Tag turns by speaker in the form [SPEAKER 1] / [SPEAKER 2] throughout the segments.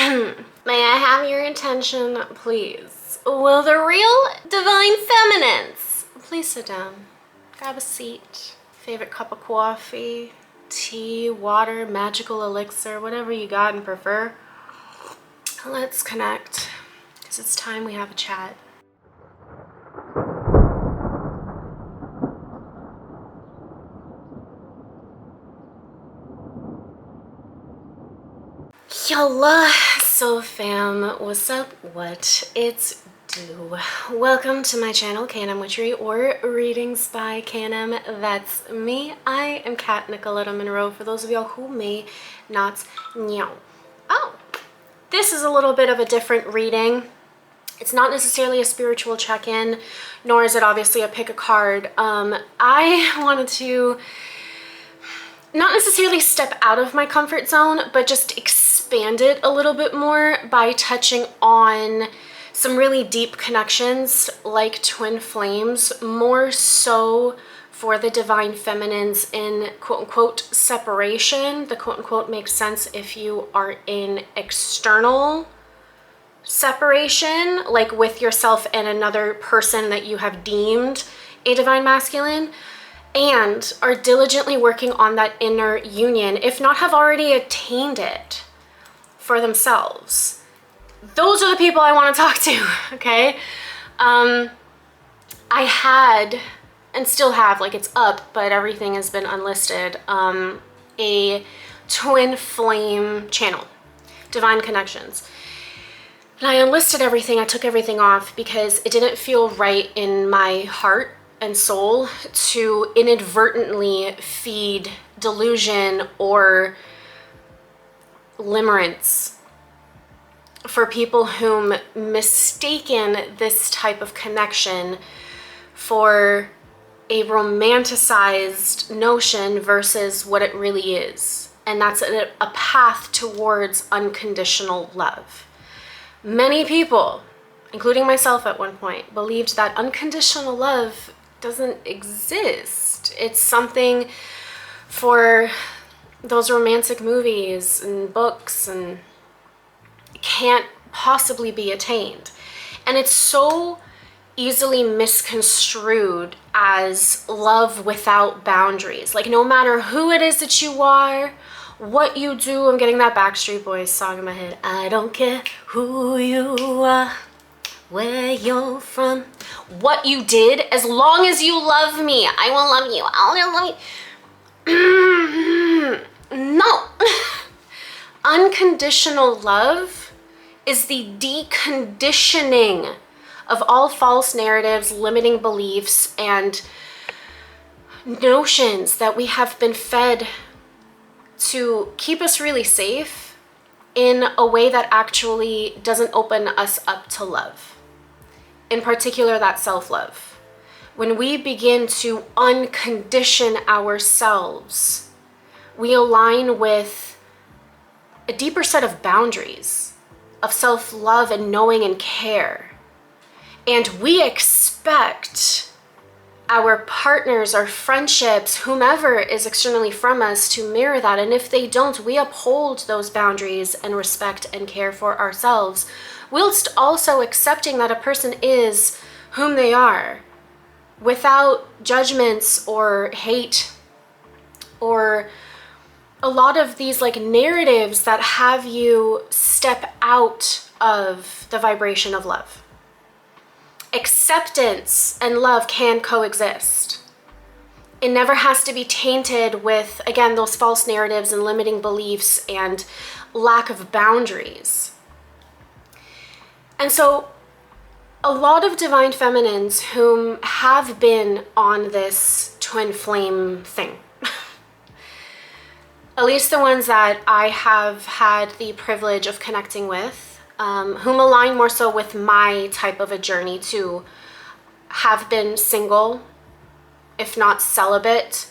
[SPEAKER 1] May I have your attention, please? Will the real divine feminines please sit down, grab a seat, favorite cup of coffee, tea, water, magical elixir, whatever you got and prefer. Let's connect, because it's time we have a chat. Yola, so fam, what's up, what it's do? Welcome to my channel, KNM Witchery, or Readings by KNM. That's me. I am Kat Nicoletta Monroe, for those of y'all who may not know. Oh, this is a little bit of a different reading. It's not necessarily a spiritual check-in, nor is it obviously a pick a card. I wanted to not necessarily step out of my comfort zone, but just expand it a little bit more by touching on some really deep connections like twin flames, more so for the divine feminines in quote-unquote separation. The quote-unquote makes sense if you are in external separation, like with yourself and another person that you have deemed a divine masculine, and are diligently working on that inner union, if not have already attained it for themselves. Those are the people I want to talk to, okay? I had, and still have, like it's up, but everything has been unlisted, a twin flame channel, Divine Connections. And I unlisted everything, I took everything off because it didn't feel right in my heart and soul to inadvertently feed delusion or limerence for people whom mistaken this type of connection for a romanticized notion versus what it really is. And that's a path towards unconditional love. Many people, including myself at one point, believed that unconditional love doesn't exist. It's something for those romantic movies and books, and it can't possibly be attained. And it's so easily misconstrued as love without boundaries. Like, no matter who it is that you are, what you do, I'm getting that Backstreet Boys song in my head. I don't care who you are, where you're from, what you did, as long as you love me, I will love you. I'll love you. No. Unconditional love is the deconditioning of all false narratives, limiting beliefs, and notions that we have been fed to keep us really safe in a way that actually doesn't open us up to love. In particular, that self-love. When we begin to uncondition ourselves, we align with a deeper set of boundaries of self-love and knowing and care. And we expect our partners, our friendships, whomever is externally from us to mirror that. And if they don't, we uphold those boundaries and respect and care for ourselves, whilst also accepting that a person is whom they are, without judgments or hate or a lot of these like narratives that have you step out of the vibration of love. Acceptance and love can coexist. It never has to be tainted with, again, those false narratives and limiting beliefs and lack of boundaries. And so a lot of divine feminines whom have been on this twin flame thing, at least the ones that I have had the privilege of connecting with, whom align more so with my type of a journey to have been single, if not celibate,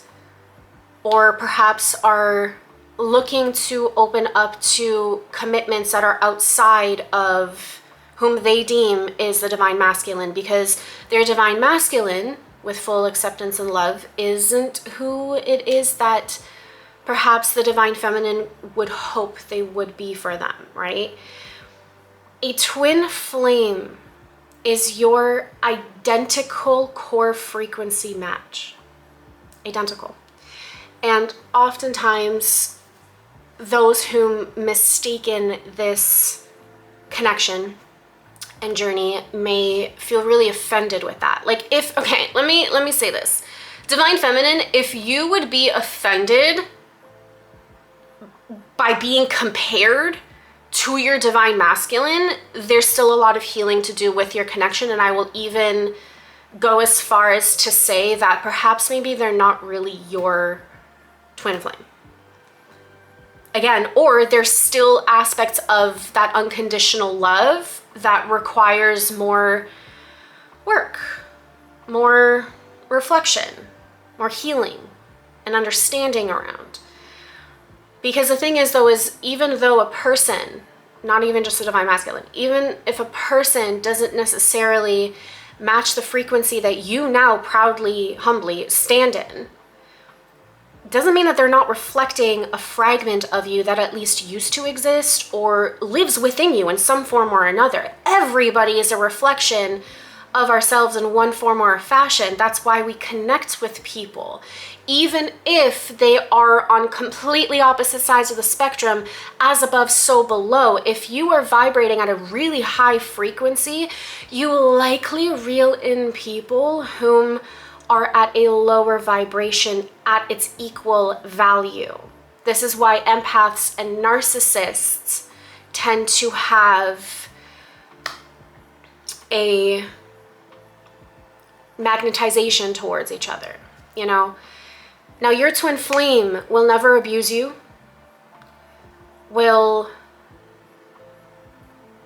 [SPEAKER 1] or perhaps are looking to open up to commitments that are outside of whom they deem is the divine masculine, because their divine masculine with full acceptance and love isn't who it is that perhaps the divine feminine would hope they would be for them, right? A twin flame is your identical core frequency match. Identical. And oftentimes, those who mistaken this connection and journey may feel really offended with that. Like if, okay, let me say this. Divine feminine, if you would be offended by being compared to your divine masculine, there's still a lot of healing to do with your connection. And I will even go as far as to say that perhaps maybe they're not really your twin flame. Again, or there's still aspects of that unconditional love that requires more work, more reflection, more healing and understanding around. Because the thing is though, is even though a person, not even just a divine masculine, even if a person doesn't necessarily match the frequency that you now proudly, humbly stand in, doesn't mean that they're not reflecting a fragment of you that at least used to exist or lives within you in some form or another. Everybody is a reflection of ourselves in one form or fashion. That's why we connect with people. Even if they are on completely opposite sides of the spectrum, as above, so below, if you are vibrating at a really high frequency, you will likely reel in people whom are at a lower vibration at its equal value. This is why empaths and narcissists tend to have a magnetization towards each other, you know? Now, your twin flame will never abuse you, will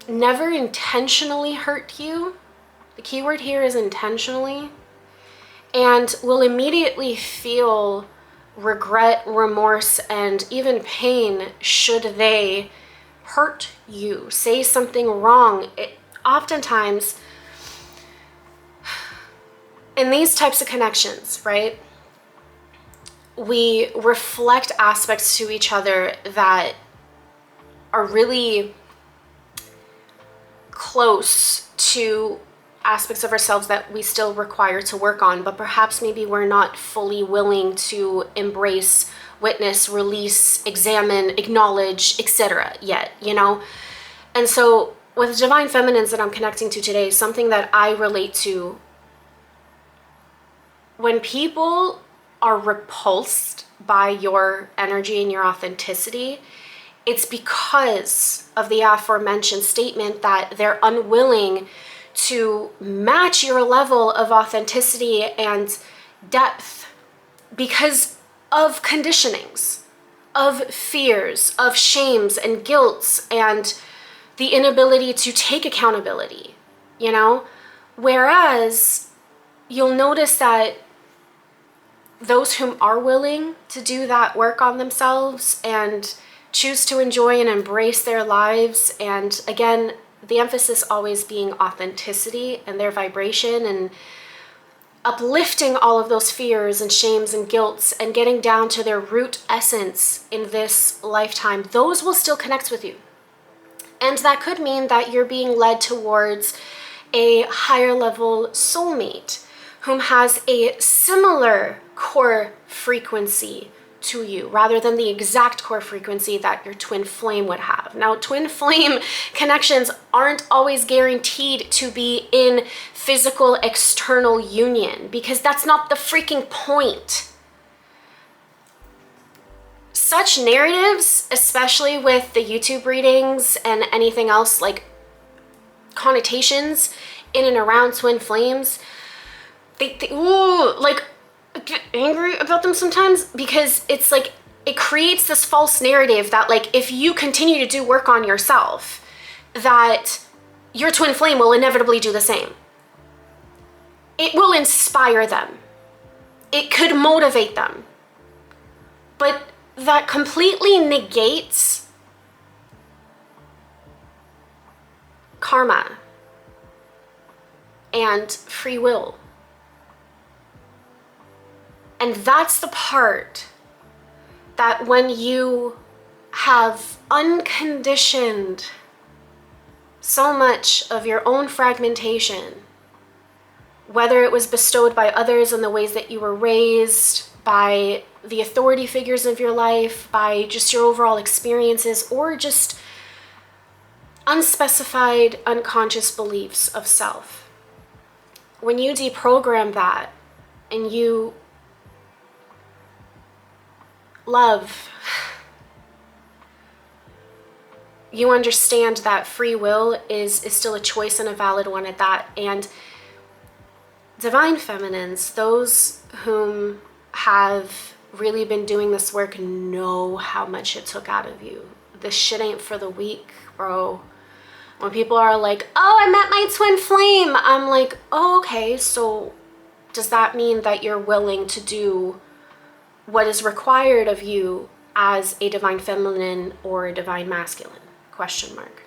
[SPEAKER 1] never intentionally hurt you. The key word here is intentionally. And will immediately feel regret, remorse, and even pain should they hurt you, say something wrong. Oftentimes, in these types of connections, right, we reflect aspects to each other that are really close to aspects of ourselves that we still require to work on, but perhaps maybe we're not fully willing to embrace, witness, release, examine, acknowledge, etc. yet, you know? And so with divine feminines that I'm connecting to today, something that I relate to, when people are repulsed by your energy and your authenticity, it's because of the aforementioned statement that they're unwilling to match your level of authenticity and depth because of conditionings, of fears, of shames and guilts, and the inability to take accountability, you know? Whereas you'll notice that those whom are willing to do that work on themselves and choose to enjoy and embrace their lives, and again, the emphasis always being authenticity and their vibration and uplifting all of those fears and shames and guilts and getting down to their root essence in this lifetime, those will still connect with you. And that could mean that you're being led towards a higher level soulmate whom has a similar core frequency to you, rather than the exact core frequency that your twin flame would have. Now, twin flame connections aren't always guaranteed to be in physical external union, because that's not the freaking point. Such narratives, especially with the YouTube readings and anything else like connotations in and around twin flames, they like, get angry about them sometimes, because it's like it creates this false narrative that like if you continue to do work on yourself, that your twin flame will inevitably do the same. It will inspire them. It could motivate them. But that completely negates karma and free will. And that's the part that when you have unconditioned so much of your own fragmentation, whether it was bestowed by others in the ways that you were raised, by the authority figures of your life, by just your overall experiences, or just unspecified unconscious beliefs of self. When you deprogram that and you love, you understand that free will is still a choice and a valid one at that. And divine feminines, those whom have really been doing this work, know how much it took out of you. This shit ain't for the weak, bro. When people are like, oh, I met my twin flame, I'm like, oh, okay, so does that mean that you're willing to do what is required of you as a divine feminine or a divine masculine? Question mark.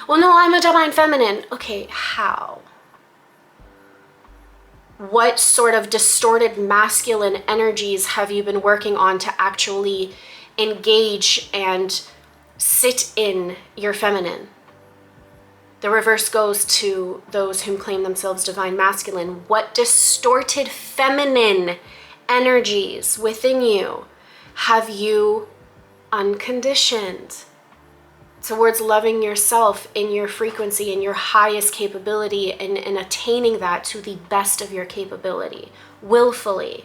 [SPEAKER 1] Well, no, I'm a divine feminine. Okay, how? What sort of distorted masculine energies have you been working on to actually engage and sit in your feminine? The reverse goes to those whom claim themselves divine masculine. What distorted feminine energies within you have you unconditioned towards loving yourself in your frequency, in your highest capability, and attaining that to the best of your capability, willfully?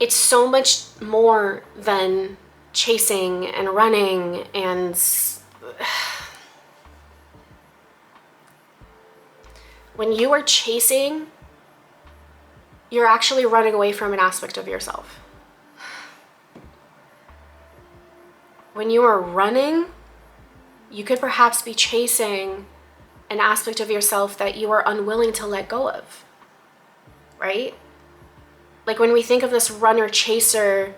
[SPEAKER 1] It's so much more than chasing and running, and when you are chasing, you're actually running away from an aspect of yourself. When you are running, you could perhaps be chasing an aspect of yourself that you are unwilling to let go of, right? Like when we think of this runner-chaser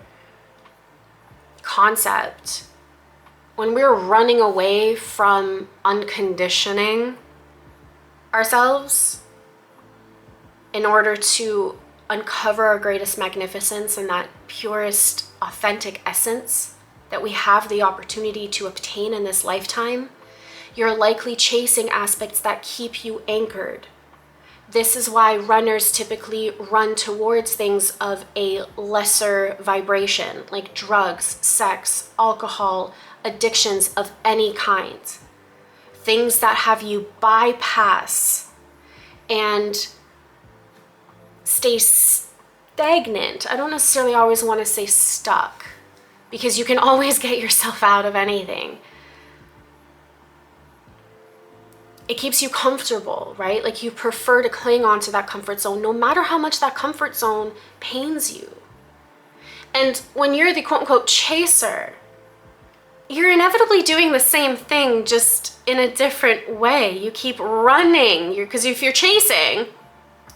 [SPEAKER 1] concept, when we're running away from unconditioning ourselves in order to uncover our greatest magnificence and that purest, authentic essence that we have the opportunity to obtain in this lifetime, you're likely chasing aspects that keep you anchored. This is why runners typically run towards things of a lesser vibration, like drugs, sex, alcohol, addictions of any kind. Things that have you bypass and stay stagnant. I don't necessarily always want to say stuck, because you can always get yourself out of anything. It keeps you comfortable, right? Like you prefer to cling on to that comfort zone, no matter how much that comfort zone pains you. And when you're the quote unquote chaser, you're inevitably doing the same thing, just in a different way. You keep running, because if you're chasing,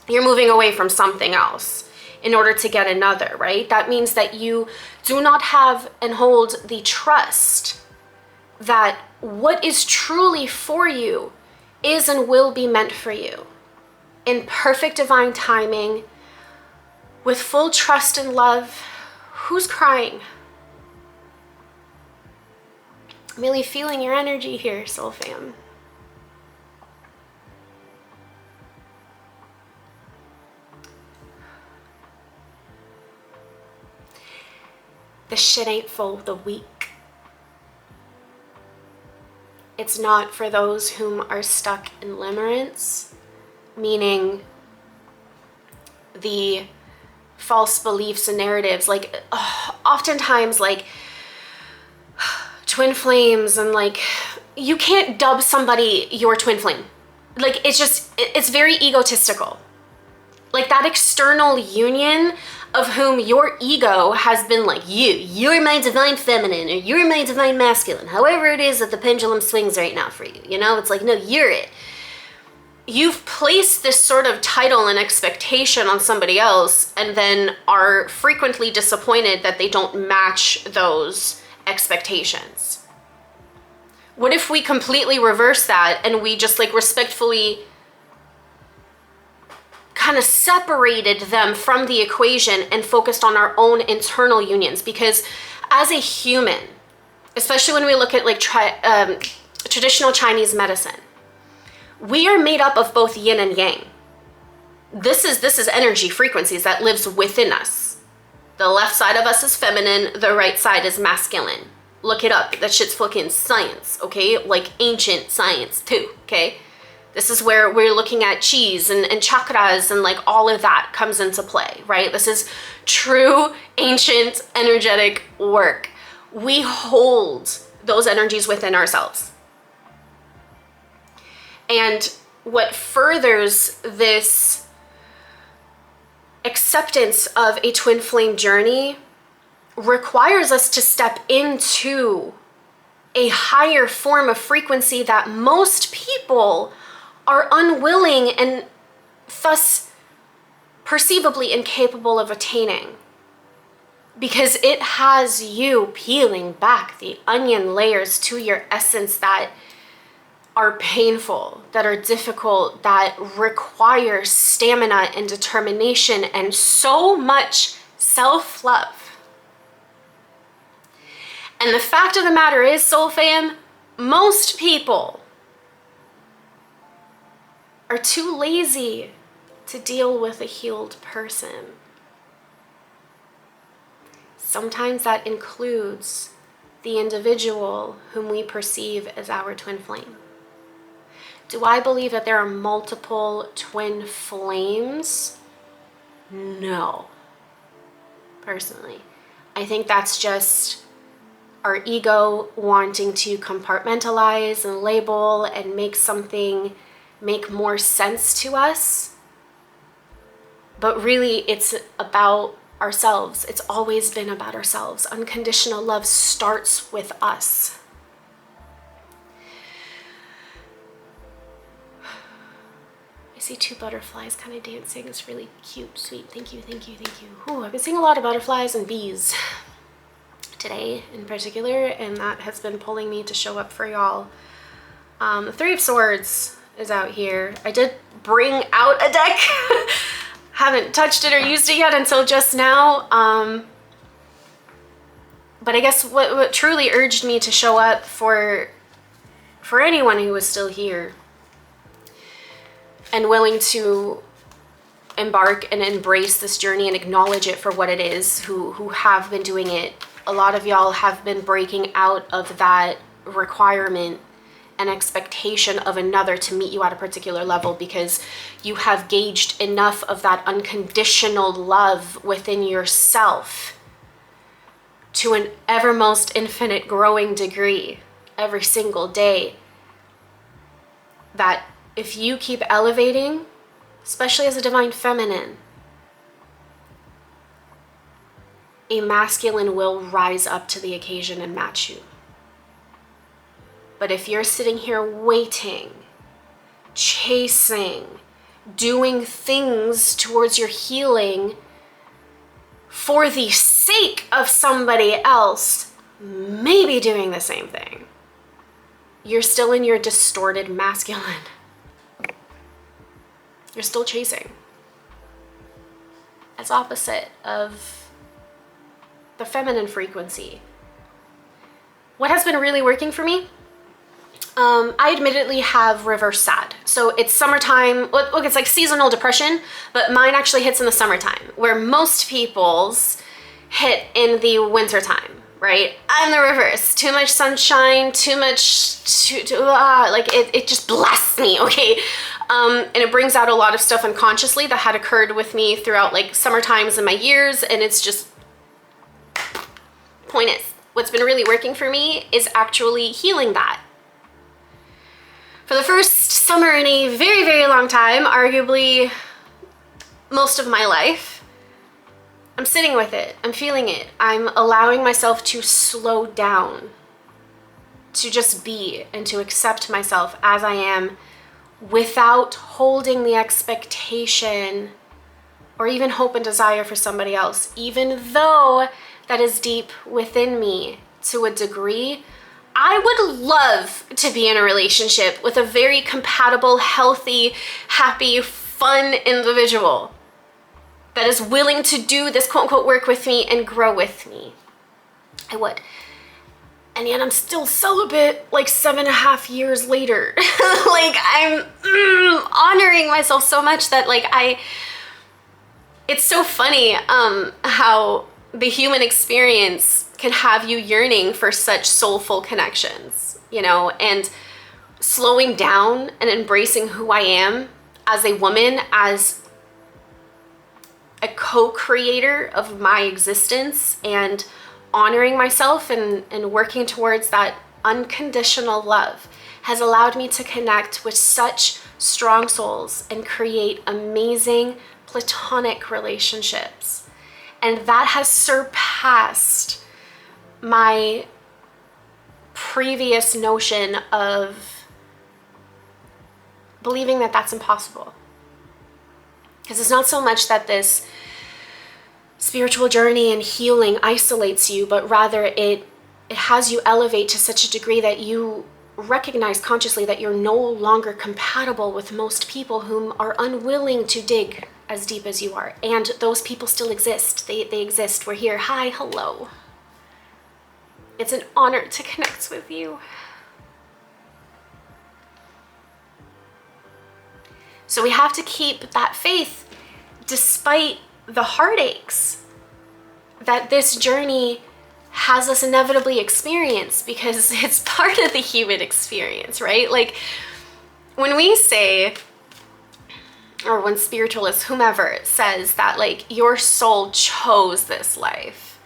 [SPEAKER 1] you're moving away from something else in order to get another, right? That means that you do not have and hold the trust that what is truly for you is and will be meant for you in perfect divine timing, with full trust and love. Who's crying? I'm really feeling your energy here, soul fam. This shit ain't for the weak. It's not for those whom are stuck in limerence, meaning the false beliefs and narratives. Like, oftentimes, like, twin flames, and like, you can't dub somebody your twin flame. Like, it's very egotistical. Like, that external union of whom your ego has been like, you're my divine feminine, or you're my divine masculine, however it is that the pendulum swings right now for you, you know? It's like, no, you're it. You've placed this sort of title and expectation on somebody else, and then are frequently disappointed that they don't match those expectations. What if we completely reverse that and we just like respectfully kind of separated them from the equation and focused on our own internal unions. Because as a human, especially when we look at like traditional Chinese medicine, we are made up of both yin and yang. This is energy frequencies that lives within us. The left side of us is feminine, the right side is masculine. Look it up. That shit's fucking science, okay? Like ancient science too, okay? This is where we're looking at qis and chakras and like all of that comes into play, right? This is true ancient energetic work. We hold those energies within ourselves. And what furthers this acceptance of a twin flame journey requires us to step into a higher form of frequency that most people are unwilling and thus perceivably incapable of attaining, because it has you peeling back the onion layers to your essence that are painful, that are difficult, that require stamina and determination and so much self-love. And the fact of the matter is, soul fam, most people are too lazy to deal with a healed person. Sometimes that includes the individual whom we perceive as our twin flame. Do I believe that there are multiple twin flames? No. Personally, I think that's just our ego wanting to compartmentalize and label and make something make more sense to us. But really, it's about ourselves. It's always been about ourselves. Unconditional love starts with us. I see two butterflies kind of dancing. It's really cute, sweet. Thank you, thank you, thank you. Ooh, I've been seeing a lot of butterflies and bees today in particular, and that has been pulling me to show up for y'all. The Three of Swords is out here. I did bring out a deck. Haven't touched it or used it yet until just now. But I guess what truly urged me to show up for anyone who was still here and willing to embark and embrace this journey and acknowledge it for what it is, who have been doing it. A lot of y'all have been breaking out of that requirement and expectation of another to meet you at a particular level, because you have gauged enough of that unconditional love within yourself to an evermost infinite growing degree every single day, that if you keep elevating, especially as a divine feminine, a masculine will rise up to the occasion and match you. But if you're sitting here waiting, chasing, doing things towards your healing for the sake of somebody else maybe doing the same thing, you're still in your distorted masculine. You're still chasing. It's opposite of the feminine frequency. What has been really working for me? I admittedly have reverse sad. So it's summertime. Look, it's like seasonal depression, but mine actually hits in the summertime, where most people's hit in the wintertime, right? I'm the reverse. Too much sunshine, too much, like it just blasts me, okay? And it brings out a lot of stuff unconsciously that had occurred with me throughout like summer times in my years, and it's just, point is, what's been really working for me is actually healing that. For the first summer in a very, very long time, arguably most of my life, I'm sitting with it, I'm feeling it, I'm allowing myself to slow down, to just be and to accept myself as I am without holding the expectation or even hope and desire for somebody else, even though that is deep within me to a degree. I would love to be in a relationship with a very compatible, healthy, happy, fun individual that is willing to do this quote unquote work with me and grow with me, I would. And yet I'm still celibate like 7.5 years later. Like I'm honoring myself so much that like it's so funny how the human experience can have you yearning for such soulful connections, you know, and slowing down and embracing who I am as a woman, as a co-creator of my existence, and honoring myself and working towards that unconditional love has allowed me to connect with such strong souls and create amazing platonic relationships. And that has surpassed my previous notion of believing that that's impossible. Because it's not so much that this spiritual journey and healing isolates you, but rather it has you elevate to such a degree that you recognize consciously that you're no longer compatible with most people whom are unwilling to dig as deep as you are. And those people still exist. They exist. We're here. Hi, hello. It's an honor to connect with you. So we have to keep that faith despite the heartaches that this journey has us inevitably experience, because it's part of the human experience, right? Like when we say, or when spiritualists, whomever, says that like your soul chose this life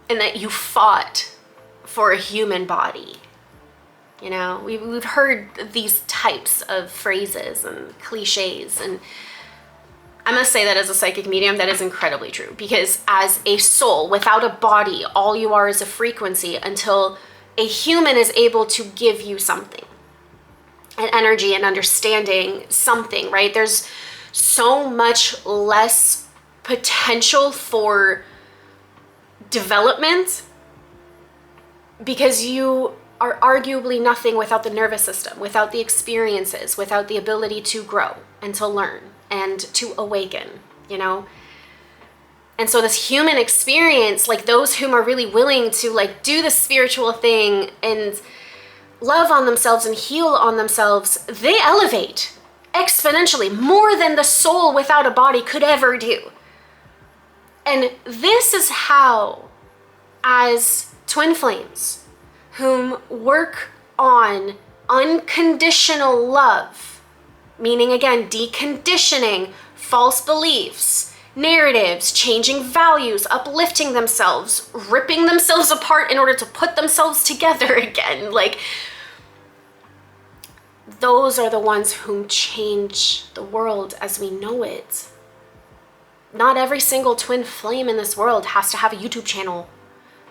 [SPEAKER 1] and that you fought for a human body. You know, we've heard these types of phrases and cliches, and I must say that as a psychic medium, that is incredibly true, because as a soul without a body, all you are is a frequency until a human is able to give you something, an energy, an understanding, something, right? There's so much less potential for development because you are arguably nothing without the nervous system, without the experiences, without the ability to grow and to learn and to awaken, you know? And so this human experience, like those whom are really willing to like do the spiritual thing and love on themselves and heal on themselves, they elevate exponentially more than the soul without a body could ever do. And this is how, as twin flames, whom work on unconditional love, meaning again, deconditioning false beliefs, narratives, changing values, uplifting themselves, ripping themselves apart in order to put themselves together again. Like, those are the ones whom change the world as we know it. Not every single twin flame in this world has to have a YouTube channel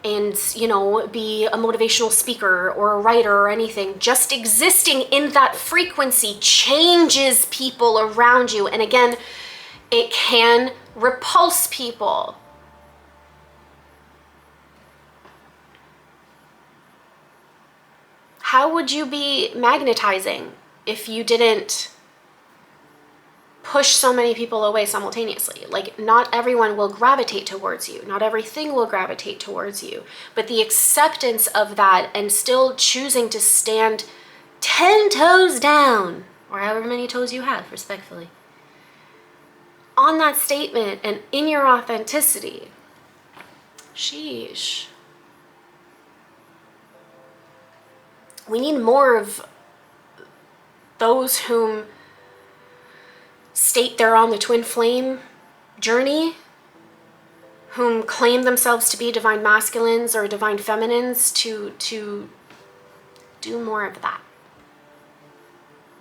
[SPEAKER 1] and, you know, be a motivational speaker or a writer or anything. Just existing in that frequency changes people around you. And again, it can repulse people. How would you be magnetizing if you didn't push so many people away simultaneously? Like, not everyone will gravitate towards you. Not everything will gravitate towards you. But the acceptance of that and still choosing to stand 10 toes down, or however many toes you have, respectfully, on that statement and in your authenticity. Sheesh. We need more of those whom state they're on the twin flame journey, whom claim themselves to be divine masculines or divine feminines, to do more of that.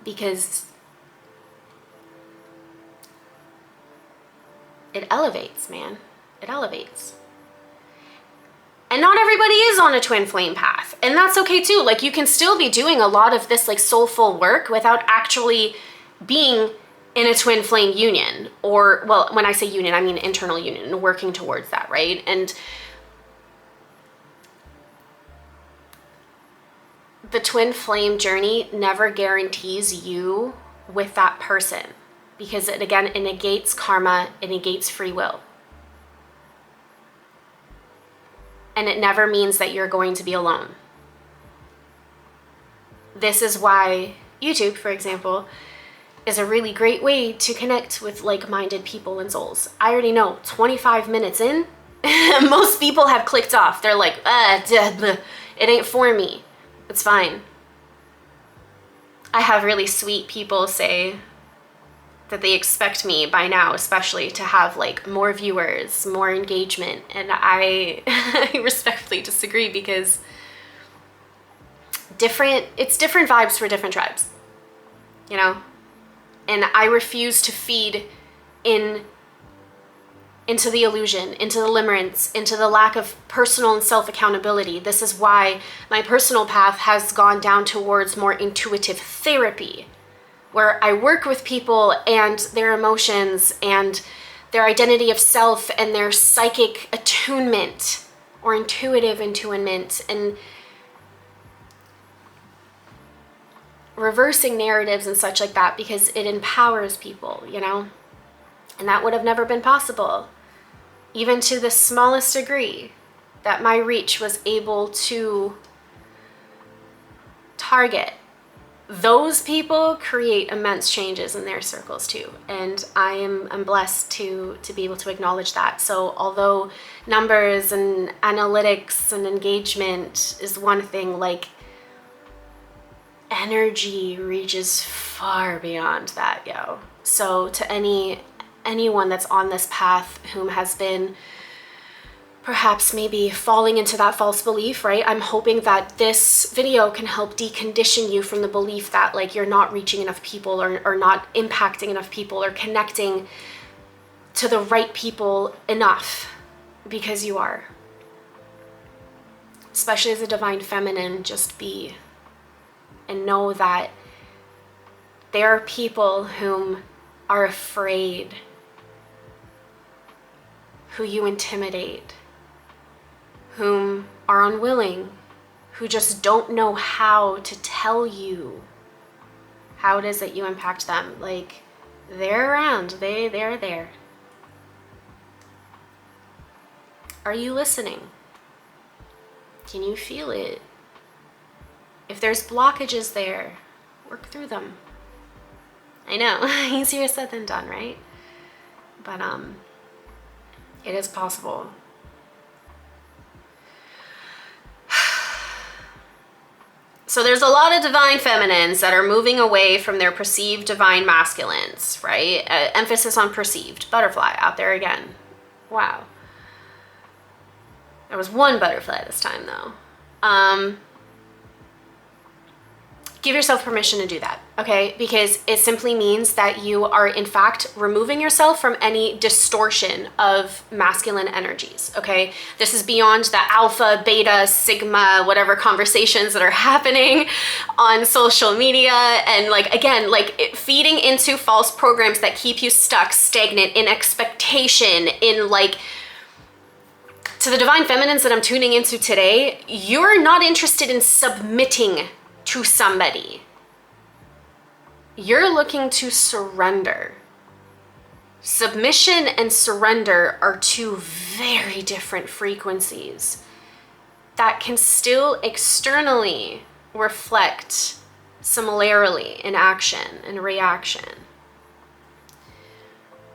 [SPEAKER 1] Because it elevates, man. It elevates. And not everybody is on a twin flame path. And that's okay too. Like, you can still be doing a lot of this like soulful work without actually being in a twin flame union. Or, well, when I say union, I mean internal union, working towards that, right? And the twin flame journey never guarantees you with that person, because it negates karma, it negates free will. And it never means that you're going to be alone. This is why YouTube, for example, is a really great way to connect with like-minded people and souls. I already know 25 minutes in, most people have clicked off. They're like, it ain't for me. It's fine. I have really sweet people say that they expect me by now, especially, to have like more viewers, more engagement. And I respectfully disagree, because it's different vibes for different tribes, you know? And I refuse to feed into the illusion, into the limerence, into the lack of personal and self-accountability. This is why my personal path has gone down towards more intuitive therapy, where I work with people and their emotions and their identity of self and their psychic attunement or intuitive attunement, and reversing narratives and such like that, because it empowers people, you know? And that would have never been possible, even to the smallest degree, that my reach was able to target. Those people create immense changes in their circles too. And I'm blessed to be able to acknowledge that. So although numbers and analytics and engagement is one thing, like, energy reaches far beyond that, yo. So to anyone that's on this path whom has been perhaps maybe falling into that false belief, right? I'm hoping that this video can help decondition you from the belief that like you're not reaching enough people, or not impacting enough people, or connecting to the right people enough, because you are. Especially as a divine feminine, just be. And know that there are people whom are afraid, who you intimidate, whom are unwilling, who just don't know how to tell you how it is that you impact them. Like, they're around, they're there. Are you listening? Can you feel it? If there's blockages there, work through them. I know, easier said than done, right? But it is possible. So there's a lot of divine feminines that are moving away from their perceived divine masculines, right? Emphasis on perceived. Butterfly out there again. Wow. There was one butterfly this time though. Give yourself permission to do that, okay? Because it simply means that you are in fact removing yourself from any distortion of masculine energies, okay? This is beyond the alpha, beta, sigma, whatever conversations that are happening on social media, and like, again, like feeding into false programs that keep you stuck, stagnant, in expectation, in like, to the divine feminines that I'm tuning into today, you're not interested in submitting to somebody. You're looking to surrender. Submission and surrender are two very different frequencies that can still externally reflect similarly in action and reaction.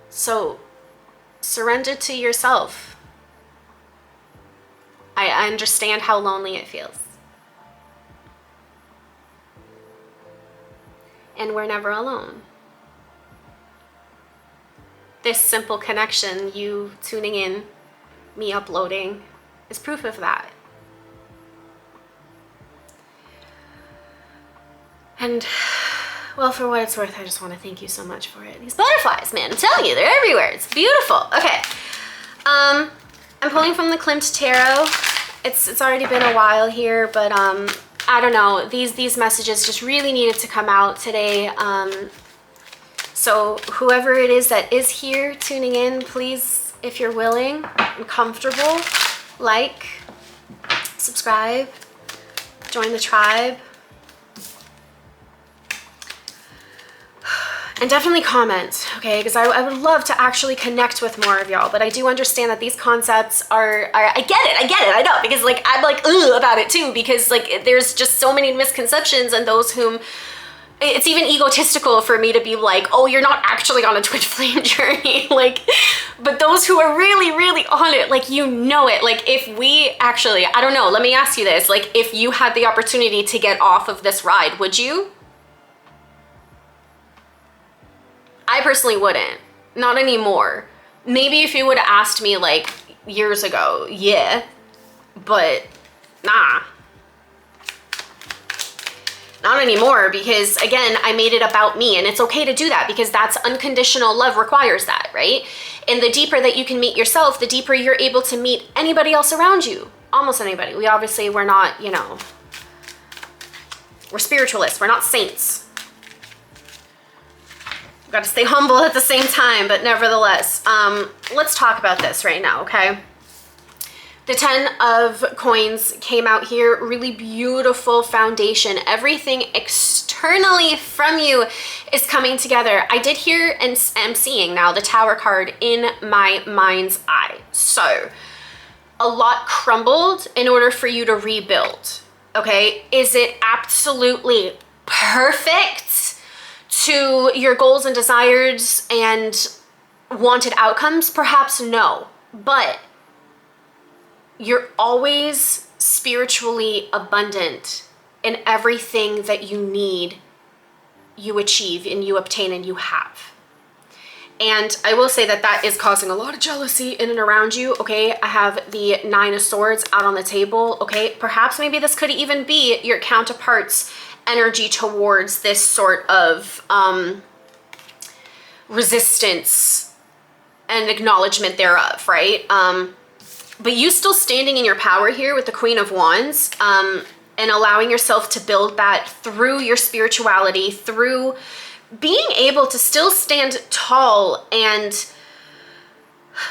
[SPEAKER 1] So surrender to yourself. I understand how lonely it feels. And we're never alone. This simple connection, you tuning in, me uploading, is proof of that. And, well, for what it's worth, I just want to thank you so much for it. These butterflies, man, I'm telling you, they're everywhere. It's beautiful. Okay. I'm pulling from the KLIMT Tarot. It's already been a while here, but I don't know, these messages just really needed to come out today. So whoever it is that is here tuning in, please, if you're willing and comfortable, like, subscribe, join the tribe. And definitely comment, okay? Because I would love to actually connect with more of y'all, but I do understand that these concepts I get it, I know, because like, I'm like, ugh, about it too, because like, there's just so many misconceptions, and those whom, it's even egotistical for me to be like, oh, you're not actually on a twin flame journey, like, but those who are really, really on it, like, you know it, like, if we actually, I don't know, let me ask you this, like, if you had the opportunity to get off of this ride, would you? I personally wouldn't. Not anymore. Maybe if you would have asked me like years ago, yeah, but nah. Not anymore, because again, I made it about me, and it's okay to do that, because that's unconditional love requires that, right? And the deeper that you can meet yourself, the deeper you're able to meet anybody else around you. Almost anybody. We're not, you know, we're spiritualists, we're not saints. Got to stay humble at the same time, but nevertheless, let's talk about this right now, okay? The 10 of coins came out here, really beautiful foundation. Everything externally from you is coming together. I did hear and am seeing now the Tower card in my mind's eye. So, a lot crumbled in order for you to rebuild, okay? Is it absolutely perfect to your goals and desires and wanted outcomes? Perhaps no, but you're always spiritually abundant in everything that you need, you achieve and you obtain and you have. And I will say that that is causing a lot of jealousy in and around you, okay? I have the 9 of Swords out on the table, okay? Perhaps maybe this could even be your counterpart's energy towards this sort of resistance and acknowledgement thereof, right? But you still standing in your power here with the Queen of Wands, and allowing yourself to build that through your spirituality, through being able to still stand tall and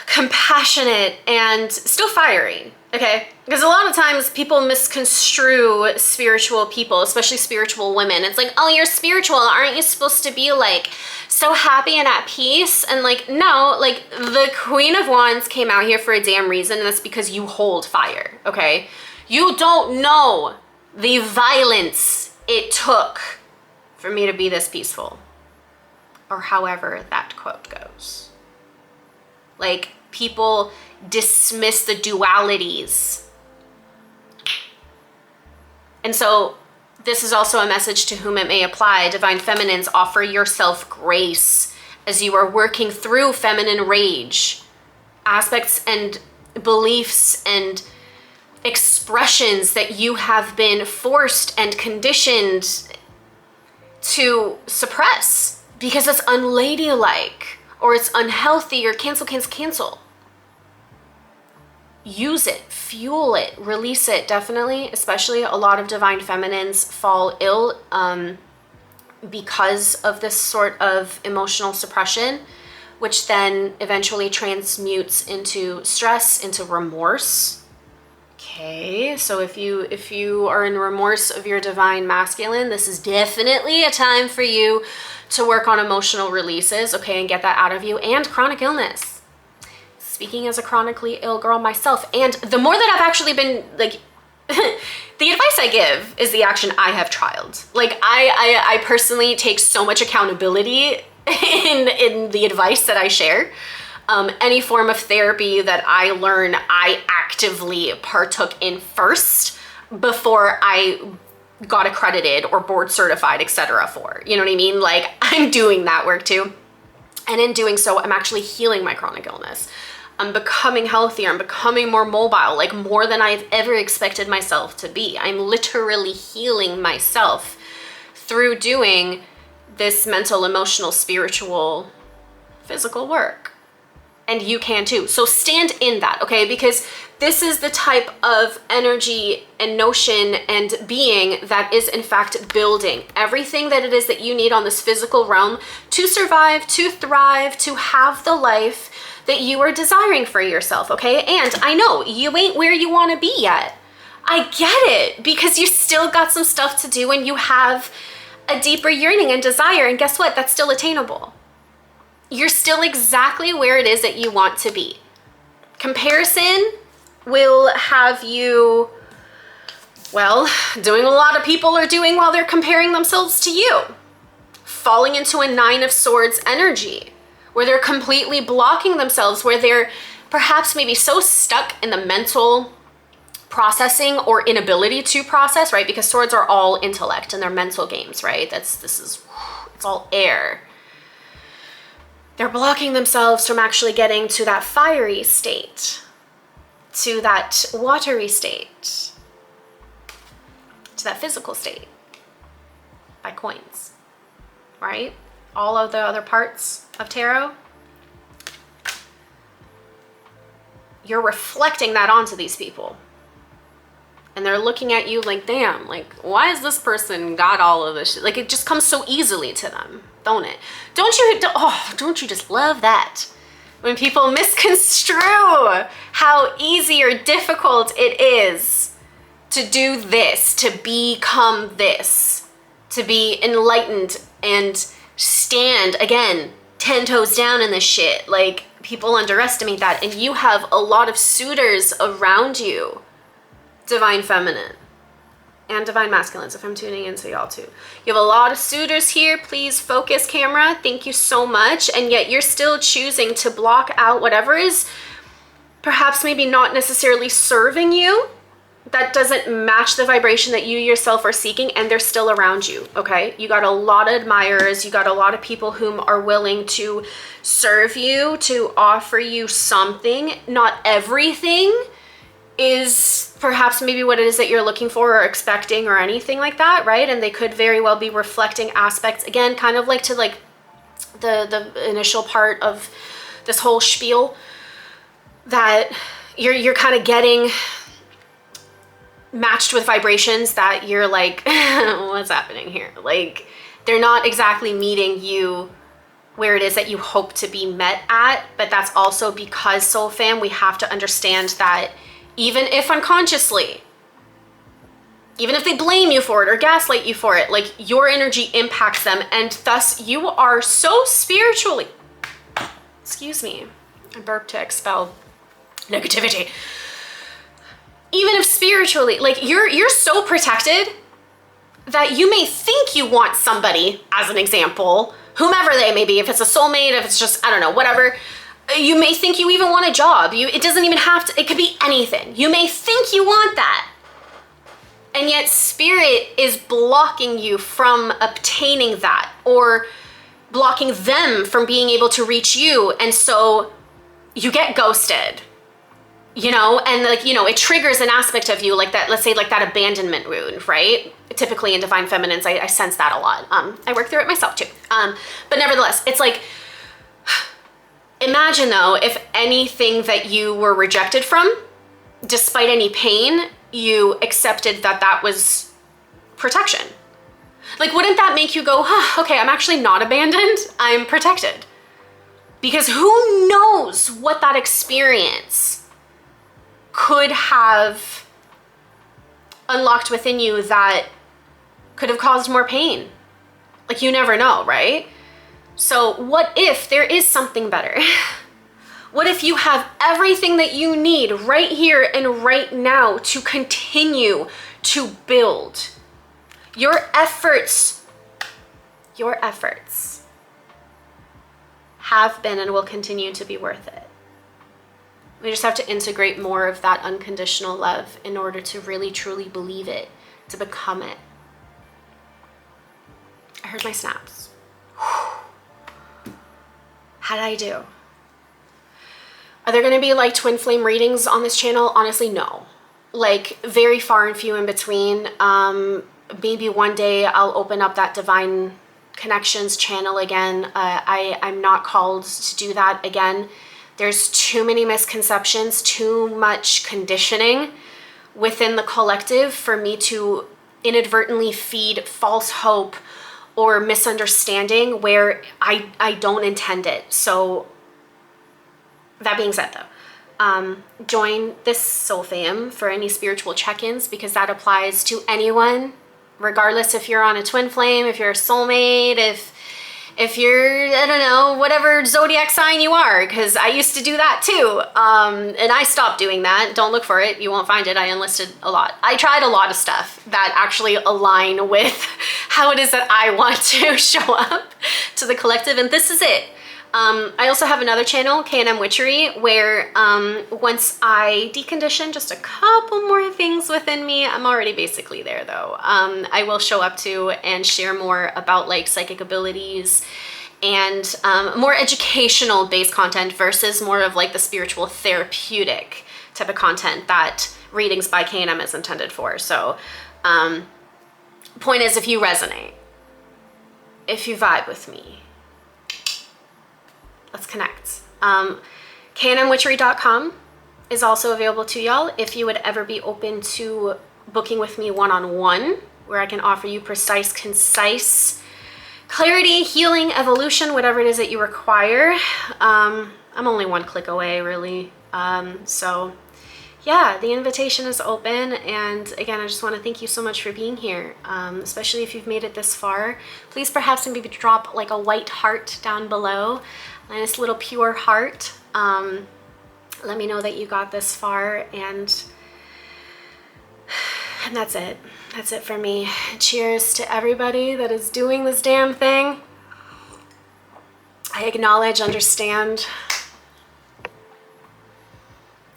[SPEAKER 1] compassionate and still fiery, okay? Because a lot of times people misconstrue spiritual people, especially spiritual women. It's like, oh, you're spiritual. Aren't you supposed to be like so happy and at peace? And like, no, like the Queen of Wands came out here for a damn reason, and that's because you hold fire, okay? You don't know the violence it took for me to be this peaceful, or however that quote goes. Like, people dismiss the dualities. And so this is also a message to whom it may apply. Divine Feminines, offer yourself grace as you are working through feminine rage, aspects and beliefs and expressions that you have been forced and conditioned to suppress because it's unladylike, or it's unhealthy, or cancel. Use it, fuel it, release it, definitely. Especially a lot of Divine Feminines fall ill because of this sort of emotional suppression, which then eventually transmutes into stress, into remorse. Okay, so if you are in remorse of your Divine Masculine, this is definitely a time for you to work on emotional releases, okay, and get that out of you, and chronic illness. Speaking as a chronically ill girl myself, and the more that I've actually been, like, the advice I give is the action I have trialed. Like, I personally take so much accountability in the advice that I share. Any form of therapy that I learn, I actively partook in first before I got accredited or board certified, etc. for. You know what I mean? Like, I'm doing that work too. And in doing so, I'm actually healing my chronic illness. I'm becoming healthier. I'm becoming more mobile, like more than I've ever expected myself to be. I'm literally healing myself through doing this mental, emotional, spiritual, physical work. And you can too. So stand in that, okay? Because this is the type of energy and notion and being that is in fact building everything that it is that you need on this physical realm to survive, to thrive, to have the life that you are desiring for yourself, okay? And I know you ain't where you want to be yet. I get it, because you still got some stuff to do, and you have a deeper yearning and desire. And guess what? That's still attainable. You're still exactly where it is that you want to be. Comparison will have you, well, doing a lot of people are doing while they're comparing themselves to you. Falling into a 9 of Swords energy, where they're completely blocking themselves, where they're perhaps maybe so stuck in the mental processing or inability to process, right? Because swords are all intellect and they're mental games, right? It's all air. They're blocking themselves from actually getting to that fiery state, to that watery state, to that physical state by coins, right? All of the other parts of tarot, you're reflecting that onto these people. And they're looking at you like, damn, like, why has this person got all of this shit? Like, it just comes so easily to them, don't it? Don't you just love that? When people misconstrue how easy or difficult it is to do this, to become this, to be enlightened and stand, again, 10 toes down in this shit. Like, people underestimate that. And you have a lot of suitors around you, divine feminine and divine masculines, if I'm tuning in to y'all too. You have a lot of suitors here. Please focus, camera. Thank you so much. And yet you're still choosing to block out whatever is perhaps maybe not necessarily serving you, that doesn't match the vibration that you yourself are seeking, and they're still around you, okay? You got a lot of admirers. You got a lot of people whom are willing to serve you, to offer you something. Not everything is perhaps maybe what it is that you're looking for or expecting or anything like that, right? And they could very well be reflecting aspects, again, kind of like to like the initial part of this whole spiel, that you're kind of getting matched with vibrations that you're like, what's happening here? Like, they're not exactly meeting you where it is that you hope to be met at. But that's also because, Soul Fam, we have to understand that even if unconsciously, even if they blame you for it or gaslight you for it, like, your energy impacts them, and thus you are so spiritually, excuse me, I burped to expel negativity. Even if spiritually, like, you're so protected that you may think you want somebody, as an example, whomever they may be, if it's a soulmate, if it's just, I don't know, whatever, you may think you even want a job. It doesn't even have to, it could be anything. You may think you want that. And yet spirit is blocking you from obtaining that, or blocking them from being able to reach you. And so you get ghosted, you know, and like, you know, it triggers an aspect of you like that, let's say like that abandonment wound, right? Typically in divine feminines, I sense that a lot. I work through it myself too. But nevertheless, it's like, imagine though, if anything that you were rejected from, despite any pain, you accepted that that was protection. Like, wouldn't that make you go, huh, okay, I'm actually not abandoned, I'm protected? Because who knows what that experience could have unlocked within you that could have caused more pain. Like, you never know, right? So what if there is something better? What if you have everything that you need right here and right now to continue to build? Your efforts have been and will continue to be worth it. We just have to integrate more of that unconditional love in order to really truly believe it, to become it. I heard my snaps. How'd I do? Are there gonna be like twin flame readings on this channel? Honestly, no. Like, very far and few in between. Maybe one day I'll open up that Divine Connections channel again. I'm not called to do that again. There's too many misconceptions, too much conditioning within the collective for me to inadvertently feed false hope or misunderstanding where I don't intend it. So that being said though, join this Soul Fam for any spiritual check-ins, because that applies to anyone regardless if you're on a twin flame, if you're a soulmate, if you're, I don't know, whatever zodiac sign you are, because I used to do that too. And I stopped doing that. Don't look for it. You won't find it. I enlisted a lot. I tried a lot of stuff that actually align with how it is that I want to show up to the collective. And this is it. I also have another channel, K&M Witchery, where once I decondition just a couple more things within me, I'm already basically there though. I will show up to and share more about like psychic abilities and more educational based content versus more of like the spiritual therapeutic type of content that readings by K&M is intended for. So point is, if you resonate, if you vibe with me, let's connect. KNMWitchery.com is also available to y'all if you would ever be open to booking with me one-on-one, where I can offer you precise, concise clarity, healing, evolution, whatever it is that you require. I'm only one click away, really. So yeah, the invitation is open. And again, I just want to thank you so much for being here, especially if you've made it this far. Please perhaps maybe drop like a white heart down below. A nice little pure heart. Let me know that you got this far, and that's it. That's it for me. Cheers to everybody that is doing this damn thing. I acknowledge, understand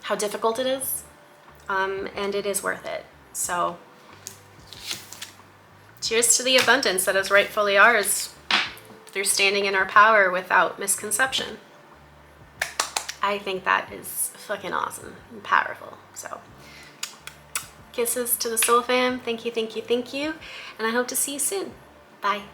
[SPEAKER 1] how difficult it is, and it is worth it. So cheers to the abundance that is rightfully ours, through standing in our power without misconception. I think that is fucking awesome and powerful. So kisses to the soul fam. Thank you, thank you, thank you. And I hope to see you soon. Bye.